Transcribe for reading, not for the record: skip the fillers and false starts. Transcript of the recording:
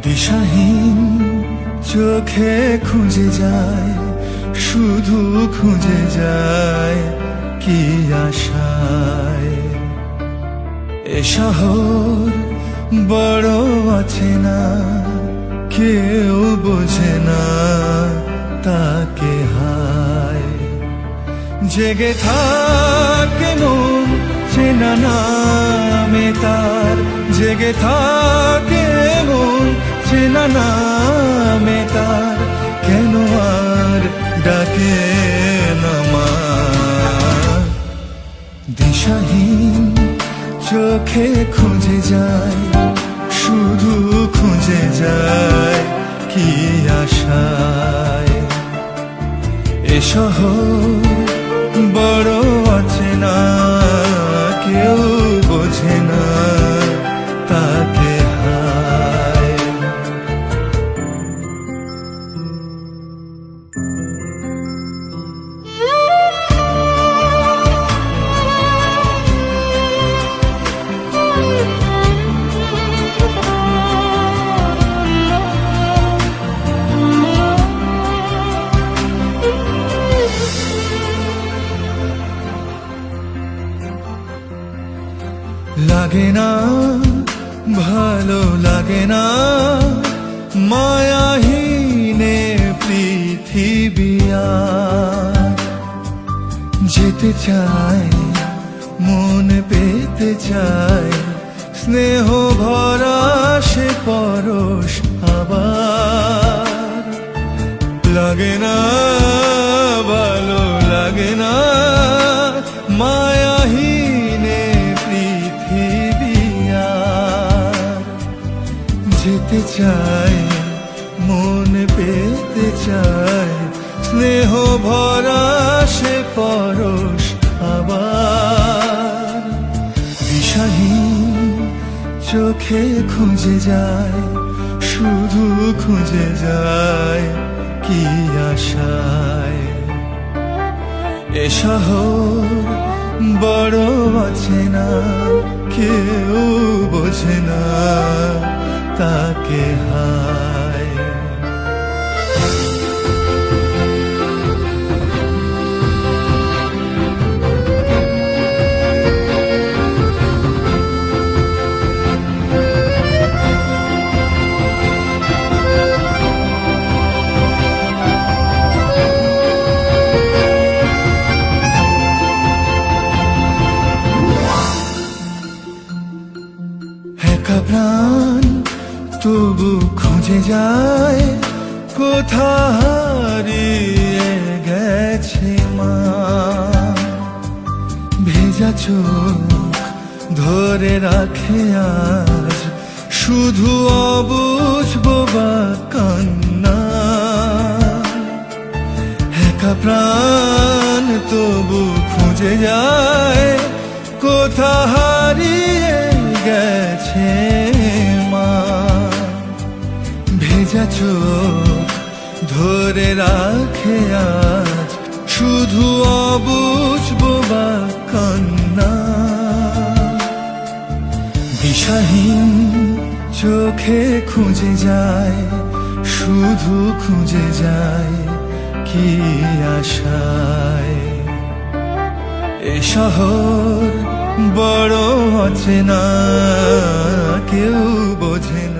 দিশাহীন চোখে খুঁজে যায়, শুধু খুঁজে যায় কি আশায়। এ শহর বড় আছে না, কেউ বোঝে না তাকে হায়। জেগে থাকে মন চেনা নামে তার, জেগে থাকে মন চেনা নামে তার, কেন আর ডাকে না মা। দিশাহীন চোখে খুঁজে যায়, শুধু খুঁজে যায় কি আশায়। এ শহর বড় আছে না, কেউ বোঝে না তাকে হায়। লাগে না ভালো লাগে না মায়াহীনে পৃথিবী আর। যেতে চায় মন পেতে চায়, স্নেহ ভরা সে পরশ আবার। লাগে না ভালো লাগে না মায়াহীনে পৃথিবী আর। যেতে চায় মন পেতে চায়, স্নেহ ভরা সে পরশ আবার। দিশাহীন চোখে খুঁজে যায়, শুধু খুঁজে যায় কি আশায়। এ শহর বড় আছে না, কেউ বোঝে না তাকে হায়। একা প্রাণ তবু খুঁজে যায়, কোথা হারিয়ে গেছে মা। ভেজা চোখ ধরে রাখে আজ, শুধু অবুঝ বোবা কান্না। একা প্রাণ তবু খুঁজে যায়, কোথা হারিয়ে গেছে মা। ভেজা চোখ ধরে রাখে আজ, শুধু অবুঝ বোবা কান্না। দিশাহীন চোখে খুঁজে যায়, শুধু খুঁজে যায় কি আশায়। এ শহর বড় আছে না, কেউ বোঝে না।